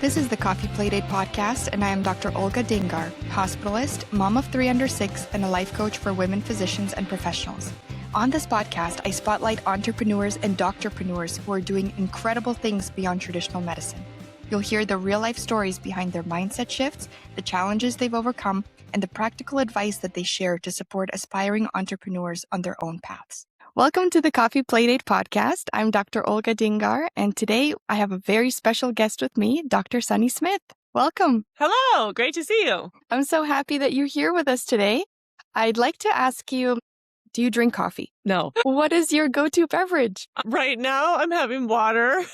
This is the Coffee Playdate podcast, and I am Dr. Olga Dingar, hospitalist, mom of 3 under 6, and a life coach for women physicians and professionals. On this podcast, I spotlight entrepreneurs and doctorpreneurs who are doing incredible things beyond traditional medicine. You'll hear the real-life stories behind their mindset shifts, the challenges they've overcome, and the practical advice that they share to support aspiring entrepreneurs on their own paths. Welcome to the Coffee Playdate podcast. I'm Dr. Olga Dingar, and today I have a very special guest with me, Dr. Sunny Smith. Welcome. Hello, great to see you. I'm so happy that you're here with us today. I'd like to ask you, do you drink coffee? No. What is your go-to beverage? Right now, I'm having water.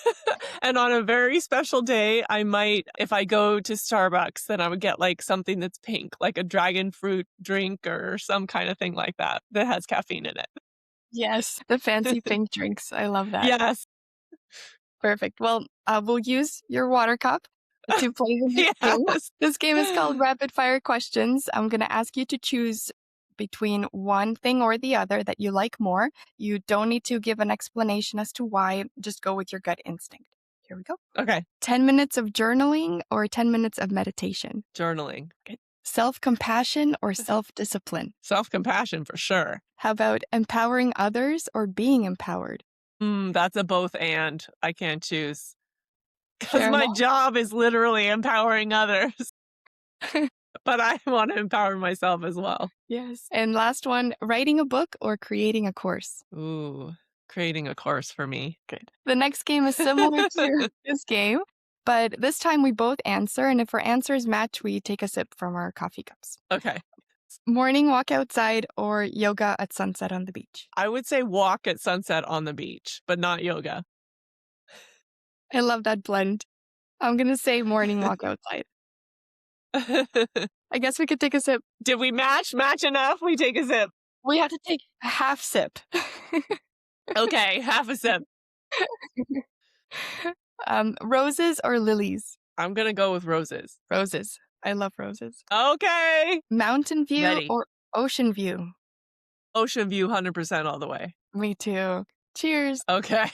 And on a very special day, I might, if I go to Starbucks, then I would get like something that's pink, like a dragon fruit drink or some kind of thing like that has caffeine in it. Yes, the fancy pink drinks. I love that. Yes. Perfect. Well, we'll use your water cup to play this game. Yes. This game is called Rapid Fire Questions. I'm going to ask you to choose between one thing or the other that you like more. You don't need to give an explanation as to why. Just go with your gut instinct. Here we go. Okay. 10 minutes of journaling or 10 minutes of meditation? Journaling. Okay. Self-compassion or self-discipline? Self-compassion for sure. How about empowering others or being empowered? That's a both and. I can't choose. Because Fair my enough. job is literally empowering others. But I want to empower myself as well. Yes. And last one, writing a book or creating a course? Ooh, creating a course for me. Good. The next game is similar to this game, but this time we both answer, and if our answers match, we take a sip from our coffee cups. Okay. Morning walk outside or yoga at sunset on the beach? I would say walk at sunset on the beach, but not yoga. I love that blend. I'm going to say morning walk outside. I guess we could take a sip. Did we match enough? We take a sip. We have to take a half sip. Okay, half a sip. Roses or lilies? I'm going to go with roses. Roses. I love roses. Okay. Mountain view Ready. or ocean view? Ocean view 100% all the way. Me too. Cheers. Okay.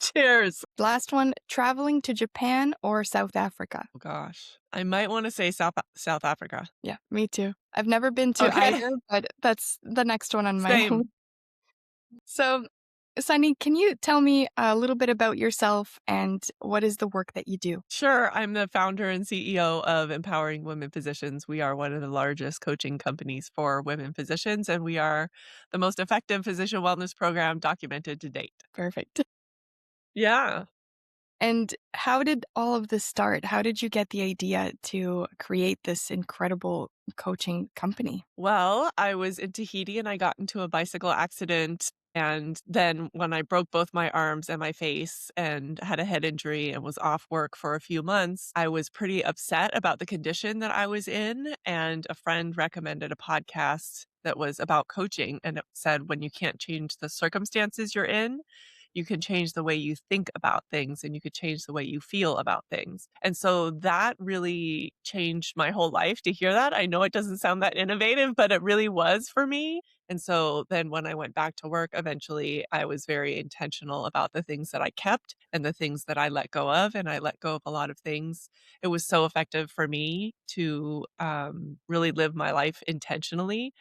Cheers. Last one, traveling to Japan or South Africa? Oh gosh. I might want to say South Africa. Yeah, me too. I've never been to Okay. either, but that's the next one on my Same. own. So, Sunny, can you tell me a little bit about yourself and what is the work that you do? Sure. I'm the founder and CEO of Empowering Women Physicians. We are one of the largest coaching companies for women physicians, and we are the most effective physician wellness program documented to date. Perfect. Yeah. And how did all of this start? How did you get the idea to create this incredible coaching company? Well, I was in Tahiti and I got into a bicycle accident. And then when I broke both my arms and my face and had a head injury and was off work for a few months, I was pretty upset about the condition that I was in. And a friend recommended a podcast that was about coaching. And it said, when you can't change the circumstances you're in, you can change the way you think about things and you could change the way you feel about things. And so that really changed my whole life to hear that. I know it doesn't sound that innovative, but it really was for me. And so then when I went back to work, eventually I was very intentional about the things that I kept and the things that I let go of. And I let go of a lot of things. It was so effective for me to really live my life intentionally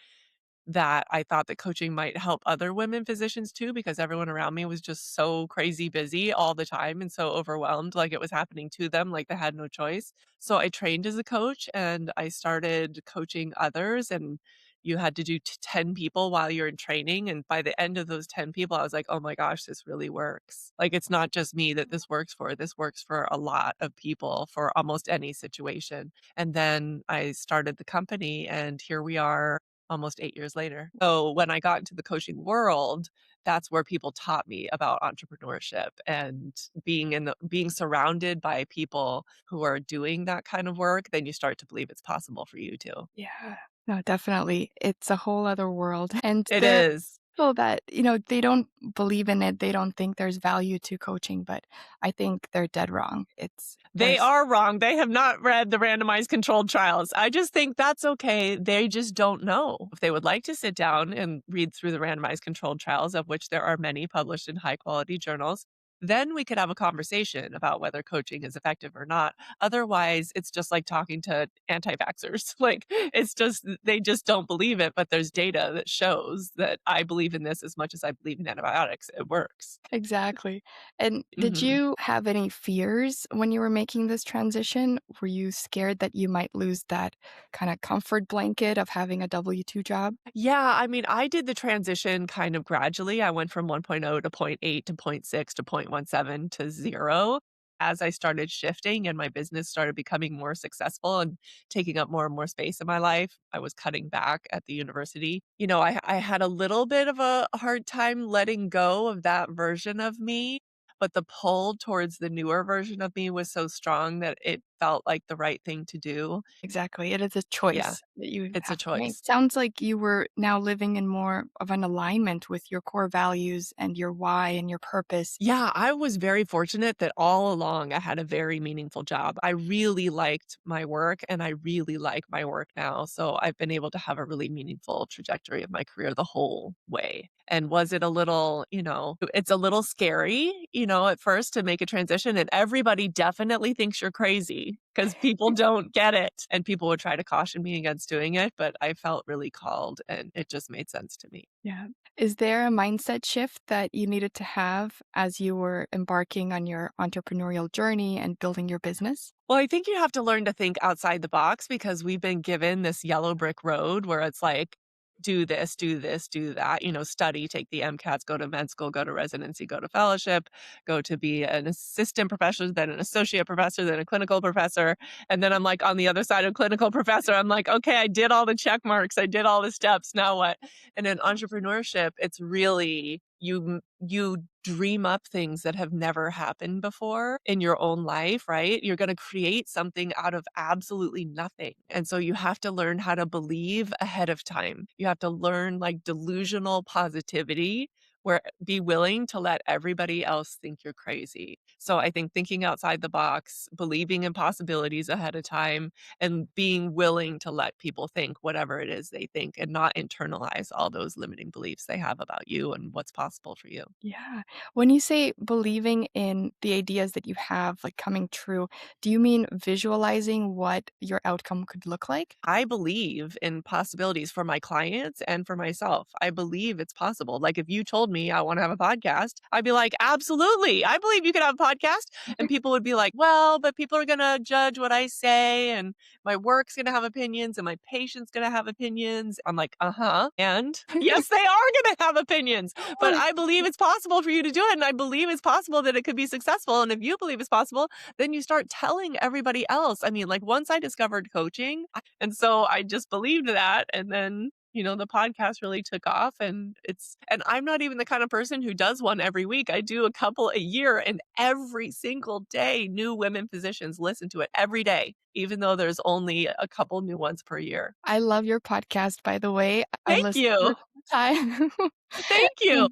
that I thought that coaching might help other women physicians too, because everyone around me was just so crazy busy all the time and so overwhelmed, like it was happening to them, like they had no choice. So I trained as a coach and I started coaching others, and you had to do 10 people while you're in training. And by the end of those 10 people, I was like, oh my gosh, this really works. Like, it's not just me that this works for. This works for a lot of people for almost any situation. And then I started the company, and here we are almost 8 years later. So when I got into the coaching world, that's where people taught me about entrepreneurship and being surrounded by people who are doing that kind of work. Then you start to believe it's possible for you too. Yeah, no, definitely. It's a whole other world. And It there is. people that, they don't believe in it. They don't think there's value to coaching, but I think they're dead wrong. They there's- are wrong. They have not read the randomized controlled trials. I just think that's okay. They just don't know. If they would like to sit down and read through the randomized controlled trials, of which there are many published in high quality journals, then we could have a conversation about whether coaching is effective or not. Otherwise, it's just like talking to anti-vaxxers. Like, it's just they just don't believe it, but there's data that shows that I believe in this as much as I believe in antibiotics. It works. Exactly. And did Mhm. you have any fears when you were making this transition? Were you scared that you might lose that kind of comfort blanket of having a W-2 job? Yeah, I mean, I did the transition kind of gradually. I went from 1.0 to zero point 0.8 to zero point 0.6 to 0.17 to 0 as I started shifting and my business started becoming more successful and taking up more and more space in my life. I was cutting back at the university. I had a little bit of a hard time letting go of that version of me, but the pull towards the newer version of me was so strong that it felt like the right thing to do. Exactly. It is a Yeah, choice that you it's a have to make. choice. Sounds like you were now living in more of an alignment with your core values and your why and your purpose. Yeah, I was very fortunate that all along I had a very meaningful job. I really liked my work and I really like my work now. So I've been able to have a really meaningful trajectory of my career the whole way. And was it a little, it's a little scary, at first to make a transition. And everybody definitely thinks you're crazy because people don't get it. And people would try to caution me against doing it. But I felt really called and it just made sense to me. Yeah. Is there a mindset shift that you needed to have as you were embarking on your entrepreneurial journey and building your business? Well, I think you have to learn to think outside the box because we've been given this yellow brick road where it's like, do this, do this, do that, study, take the MCATs, go to med school, go to residency, go to fellowship, go to be an assistant professor, then an associate professor, then a clinical professor. And then I'm like on the other side of clinical professor, I'm like, okay, I did all the check marks, I did all the steps. Now what? And in entrepreneurship, it's really you dream up things that have never happened before in your own life, right? You're going to create something out of absolutely nothing. And so you have to learn how to believe ahead of time. You have to learn like delusional positivity where be willing to let everybody else think you're crazy. So I think thinking outside the box, believing in possibilities ahead of time, and being willing to let people think whatever it is they think and not internalize all those limiting beliefs they have about you and what's possible for you. Yeah. When you say believing in the ideas that you have like coming true, do you mean visualizing what your outcome could look like? I believe in possibilities for my clients and for myself. I believe it's possible. Like if you told me I want to have a podcast, I'd be like, absolutely. I believe you could have a podcast. And people would be like, well, but people are going to judge what I say and my work's going to have opinions and my patient's going to have opinions. I'm like, uh-huh. And yes, they are going to have opinions, but Oh, I believe it's possible for you to do it. And I believe it's possible that it could be successful. And if you believe it's possible, then you start telling everybody else. I mean, like once I discovered coaching, and so I just believed that. And then, the podcast really took off and I'm not even the kind of person who does one every week. I do a couple a year and every single day, new women physicians listen to it every day, even though there's only a couple new ones per year. I love your podcast, by the way. I Thank listen to you. it all the time. Thank you. And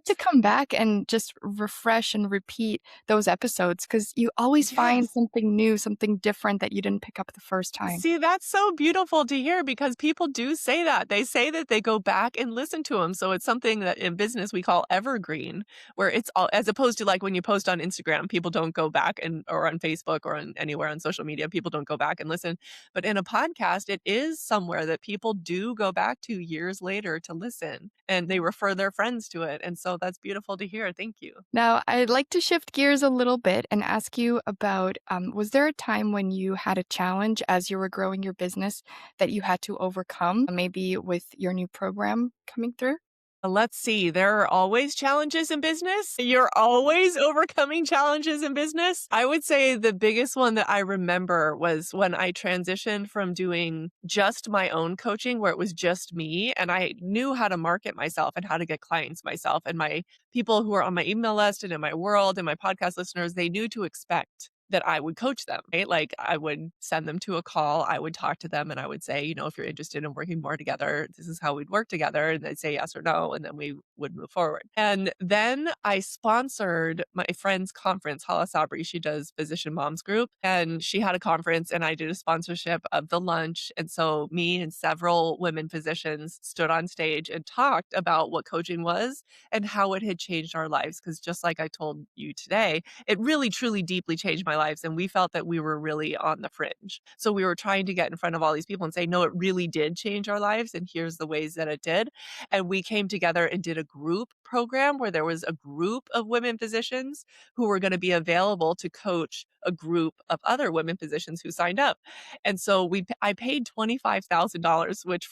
to come back and just refresh and repeat those episodes because you always find Yes. something new, something different that you didn't pick up the first time. See, that's so beautiful to hear because people do say that. They say that they go back and listen to them. So it's something that in business we call evergreen, where it's all as opposed to like when you post on Instagram, people don't go back and or on Facebook or on anywhere on social media, people don't go back and listen. But in a podcast, it is somewhere that people do go back to years later to listen and they refer their friends to it. And so that's beautiful to hear. Thank you. Now, I'd like to shift gears a little bit and ask you about was there a time when you had a challenge as you were growing your business that you had to overcome, maybe with your new program coming through? Let's see. There are always challenges in business. You're always overcoming challenges in business. I would say the biggest one that I remember was when I transitioned from doing just my own coaching, where it was just me, and I knew how to market myself and how to get clients myself. And my people who are on my email list and in my world and my podcast listeners, they knew to expect that I would coach them, right? Like I would send them to a call, I would talk to them and I would say, if you're interested in working more together, this is how we'd work together. And they'd say yes or no. And then we would move forward. And then I sponsored my friend's conference, Hala Sabri. She does Physician Moms Group. And she had a conference and I did a sponsorship of the lunch. And so me and several women physicians stood on stage and talked about what coaching was and how it had changed our lives. Because just like I told you today, it really, truly, deeply changed my lives. And we felt that we were really on the fringe. So we were trying to get in front of all these people and say, no, it really did change our lives. And here's the ways that it did. And we came together and did a group program where there was a group of women physicians who were going to be available to coach a group of other women physicians who signed up. And so I paid $25,000, which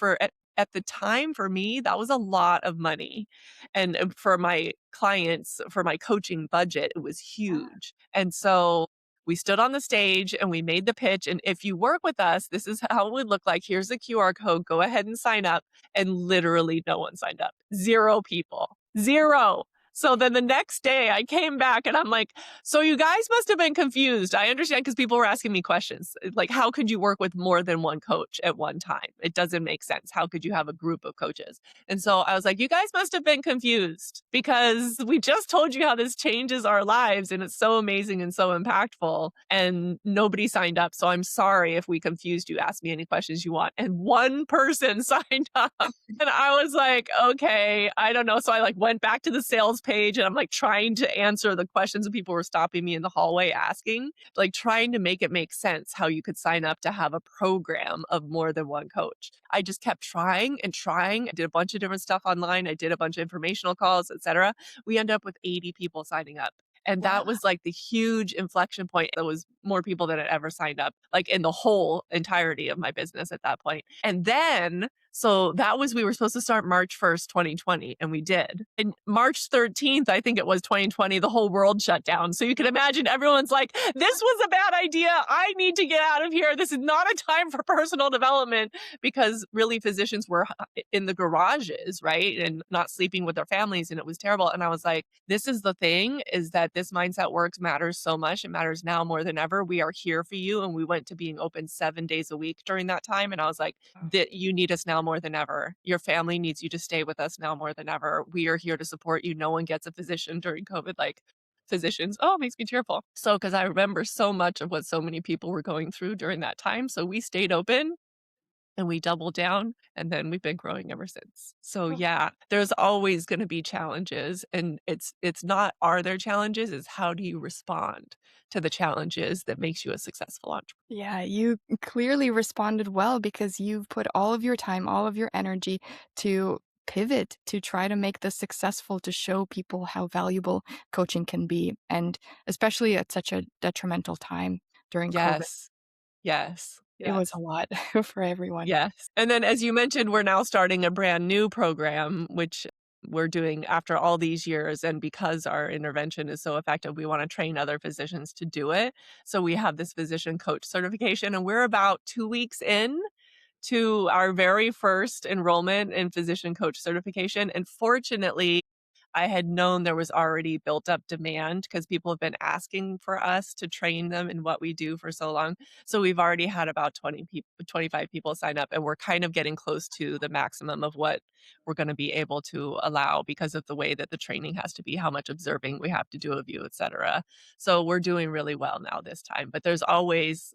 at the time for me, that was a lot of money. And for my clients, for my coaching budget, it was huge. And so we stood on the stage and we made the pitch. And if you work with us, this is how it would look like. Here's the QR code. Go ahead and sign up. And literally no one signed up. 0 people. 0. So then the next day I came back and I'm like, so you guys must have been confused. I understand because people were asking me questions. Like, how could you work with more than one coach at one time? It doesn't make sense. How could you have a group of coaches? And so I was like, you guys must have been confused because we just told you how this changes our lives and it's so amazing and so impactful. And nobody signed up. So I'm sorry if we confused you. Ask me any questions you want. And one person signed up. And I was like, okay, I don't know. So I went back to the sales page and I'm trying to answer the questions that people were stopping me in the hallway asking, trying to make it make sense how you could sign up to have a program of more than one coach. I just kept trying and trying. I did a bunch of different stuff online. I did a bunch of informational calls, etc. We ended up with 80 people signing up. And Wow. that was the huge inflection point. There was more people than had ever signed up, in the whole entirety of my business at that point. And then, so we were supposed to start March 1st, 2020, and we did. And March 13th, I think it was 2020, the whole world shut down. So you can imagine everyone's like, this was a bad idea. I need to get out of here. This is not a time for personal development because really physicians were in the garages, right? And not sleeping with their families. And it was terrible. And I was like, this is the thing, is that this mindset works matters so much. It matters now more than ever. We are here for you. And we went to being open 7 days a week during that time. And I was like, that you need us now more than ever. Your family needs you to stay with us now more than ever. We are here to support you. No one gets a physician during COVID. Physicians, oh, it makes me tearful. So, because I remember so much of what so many people were going through during that time. So we stayed open and we doubled down and then we've been growing ever since. So yeah, there's always going to be challenges and it's not are there challenges, it's how do you respond to the challenges that makes you a successful entrepreneur. Yeah, you clearly responded well because you've put all of your time, all of your energy to pivot to try to make this successful, to show people how valuable coaching can be, and especially at such a detrimental time during COVID. Yes. Yes. It was a Yes. lot for everyone. Yes. And then as you mentioned, we're now starting a brand new program, which we're doing after all these years. And because our intervention is so effective, we want to train other physicians to do it. So we have this physician coach certification, and we're about 2 weeks in to our very first enrollment in physician coach certification. And fortunately, I had known there was already built up demand because people have been asking for us to train them in what we do for so long. So we've already had about 20 people, 25 people sign up, and we're kind of getting close to the maximum of what we're going to be able to allow because of the way that the training has to be, how much observing we have to do of you, et cetera. So we're doing really well now this time, but there's always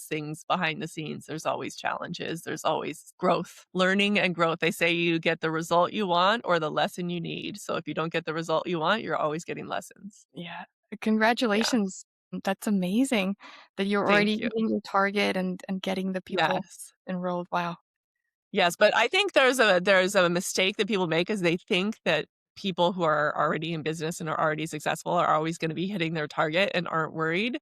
things behind the scenes. There's always challenges. There's always growth, learning and growth. They say you get the result you want or the lesson you need. So if you don't get the result you want, you're always getting lessons. Yeah. Yeah. Congratulations. That's amazing that you're already Thank you. hitting your target and getting the people Yes. enrolled. Wow. Yes, but I think there's a mistake that people make is they think that people who are already in business and are already successful are always going to be hitting their target and aren't worried.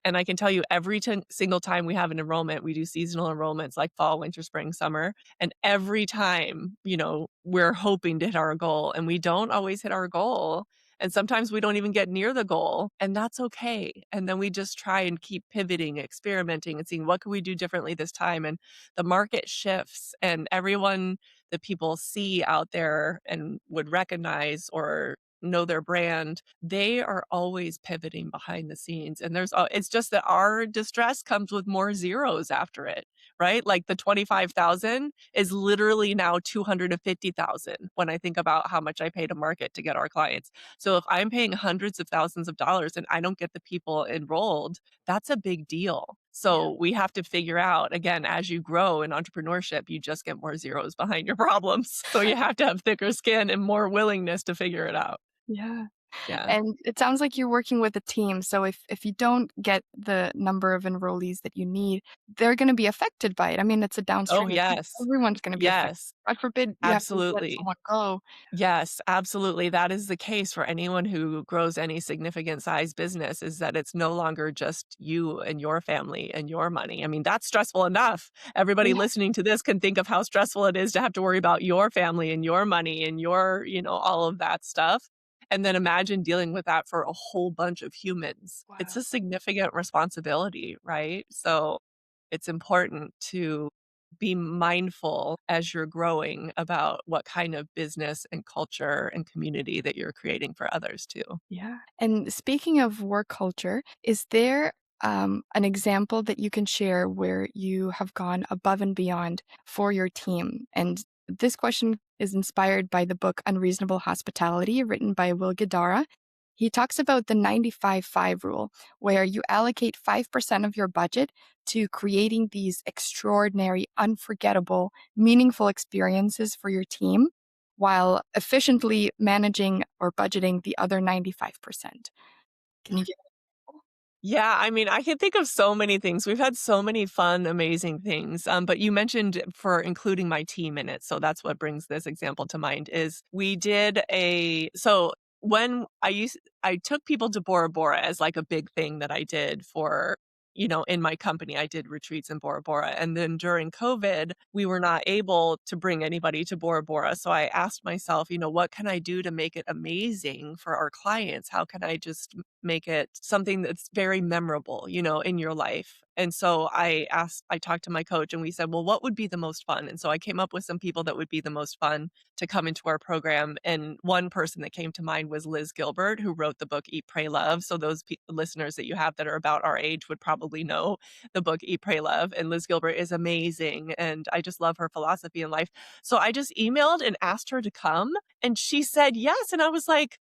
And I can tell you every single time we have an enrollment, we do seasonal enrollments like fall, winter, spring, summer. And every time, we're hoping to hit our goal and we don't always hit our goal. And sometimes we don't even get near the goal, and that's okay. And then we just try and keep pivoting, experimenting, and seeing what can we do differently this time. And the market shifts, and everyone that people see out there and would recognize or know their brand, they are always pivoting behind the scenes. And it's just that our distress comes with more zeros after it, right? Like the 25,000 is literally now 250,000 when I think about how much I pay to market to get our clients. So if I'm paying hundreds of thousands of dollars and I don't get the people enrolled, that's a big deal. Yeah. So we have to figure out, again, as you grow in entrepreneurship, you just get more zeros behind your problems. So you have to have thicker skin and more willingness to figure it out. Yeah. Yeah. And it sounds like you're working with a team. So if you don't get the number of enrollees that you need, they're going to be affected by it. I mean, it's a Oh, downstream effect. yes. Everyone's going to be affected. Yes. God forbid you have to let Absolutely. someone go. Yes, absolutely. That is the case for anyone who grows any significant size business is that it's no longer just you and your family and your money. I mean, that's stressful enough. Everybody Yeah. listening to this can think of how stressful it is to have to worry about your family and your money and your, all of that stuff. And then imagine dealing with that for a whole bunch of humans. It's Wow. a significant responsibility, right? So it's important to be mindful as you're growing about what kind of business and culture and community that you're creating for others too. Yeah. And speaking of work culture, is there an example that you can share where you have gone above and beyond for your team? And this question is inspired by the book Unreasonable Hospitality, written by Will Guidara. He talks about the 95-5 rule, where you allocate 5% of your budget to creating these extraordinary, unforgettable, meaningful experiences for your team while efficiently managing or budgeting the other 95%. Can you give Yeah, I mean, I can think of so many things. We've had so many fun, amazing things. But you mentioned for including my team in it. So that's what brings this example to mind is we did so when I took people to Bora Bora as like a big thing that I did for, in my company, I did retreats in Bora Bora. And then during COVID, we were not able to bring anybody to Bora Bora. So I asked myself, what can I do to make it amazing for our clients? How can I just make it something that's very memorable, in your life. And so I talked to my coach and we said, well, what would be the most fun? And so I came up with some people that would be the most fun to come into our program. And one person that came to mind was Liz Gilbert, who wrote the book Eat, Pray, Love. So those listeners that you have that are about our age would probably know the book Eat, Pray, Love. And Liz Gilbert is amazing. And I just love her philosophy in life. So I just emailed and asked her to come. And she said yes. And I was like,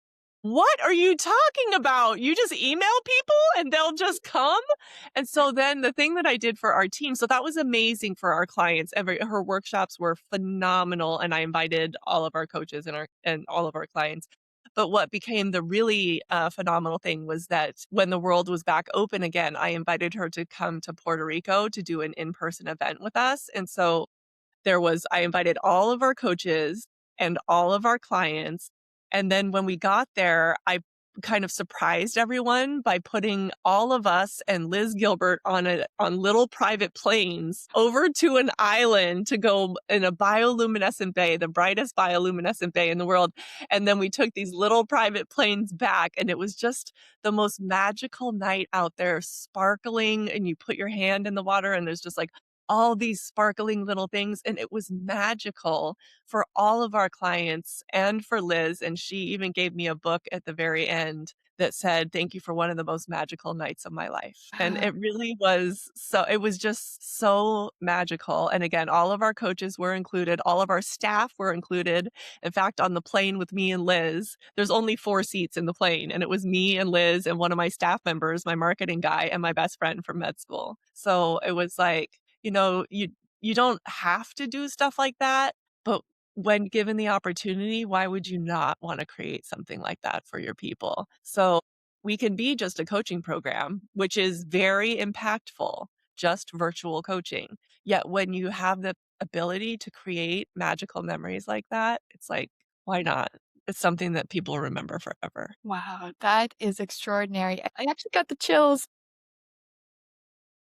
what are you talking about? You just email people and they'll just come? And so then the thing that I did for our team, so that was amazing for our clients. Her workshops were phenomenal and I invited all of our coaches and all of our clients. But what became the really phenomenal thing was that when the world was back open again, I invited her to come to Puerto Rico to do an in-person event with us. And so I invited all of our coaches and all of our clients. And then when we got there, I kind of surprised everyone by putting all of us and Liz Gilbert on little private planes over to an island to go in a bioluminescent bay, the brightest bioluminescent bay in the world. And then we took these little private planes back and it was just the most magical night out there, sparkling, and you put your hand in the water and there's just like all these sparkling little things. And it was magical for all of our clients and for Liz. And she even gave me a book at the very end that said, thank you for one of the most magical nights of my life. And wow. it really was it was just so magical. And again, all of our coaches were included, all of our staff were included. In fact, on the plane with me and Liz, there's only 4 seats in the plane. And it was me and Liz and one of my staff members, my marketing guy, and my best friend from med school. So it was like, you don't have to do stuff like that, but when given the opportunity, why would you not want to create something like that for your people? So we can be just a coaching program, which is very impactful, just virtual coaching. Yet when you have the ability to create magical memories like that, it's like, why not? It's something that people remember forever. Wow, that is extraordinary. I actually got the chills.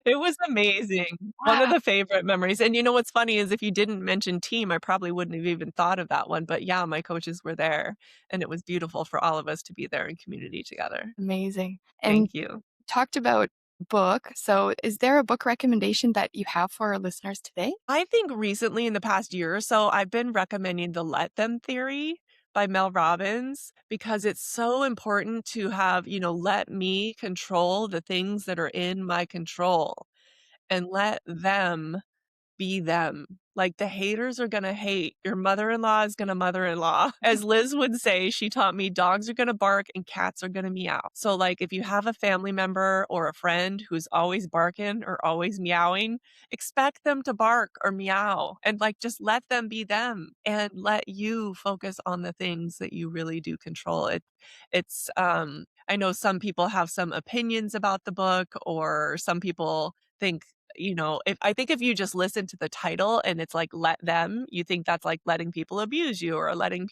It was amazing. One of Wow, the favorite memories, and you know what's funny is if you didn't mention team, I probably wouldn't have even thought of that one, but yeah, my coaches were there, and it was beautiful for all of us to be there in community together. amazing. And Thank you. talked about book. So is there a book recommendation that you have for our listeners today? I think recently in the past year or so, I've been recommending the Let Them theory, by Mel Robbins, because it's so important to have, let me control the things that are in my control and let them be them. Like, the haters are gonna hate. Your mother-in-law is gonna mother-in-law. As Liz would say, she taught me dogs are gonna bark and cats are gonna meow. So, like, if you have a family member or a friend who's always barking or always meowing, expect them to bark or meow and, like, just let them be them and let you focus on the things that you really do control. I know some people have some opinions about the book, or some people think, if you just listen to the title and it's like, let them, you think that's like letting people abuse you, or letting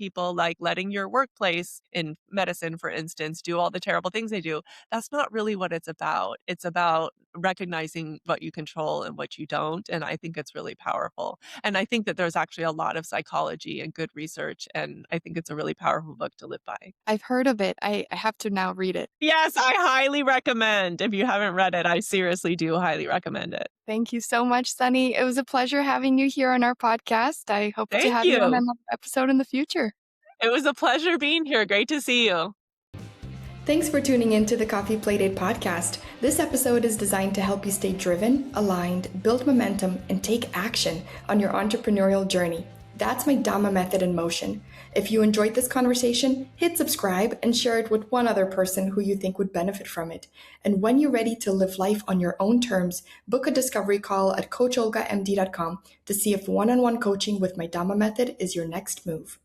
your workplace in medicine, for instance, do all the terrible things they do. That's not really what it's about. It's about recognizing what you control and what you don't. And I think it's really powerful. And I think that there's actually a lot of psychology and good research. And I think it's a really powerful book to live by. I've heard of it. I have to now read it. Yes, I highly recommend. If you haven't read it, I seriously do highly recommend it. Thank you so much, Sunny. It was a pleasure having you here on our podcast. I hope to Thank have you on you. another episode in the future. It was a pleasure being here. Great to see you. Thanks for tuning in to the Coffee Playdate podcast. This episode is designed to help you stay driven, aligned, build momentum, and take action on your entrepreneurial journey. That's my Dhamma method in motion. If you enjoyed this conversation, hit subscribe and share it with one other person who you think would benefit from it. And when you're ready to live life on your own terms, book a discovery call at coacholgamd.com to see if one-on-one coaching with my Dhamma method is your next move.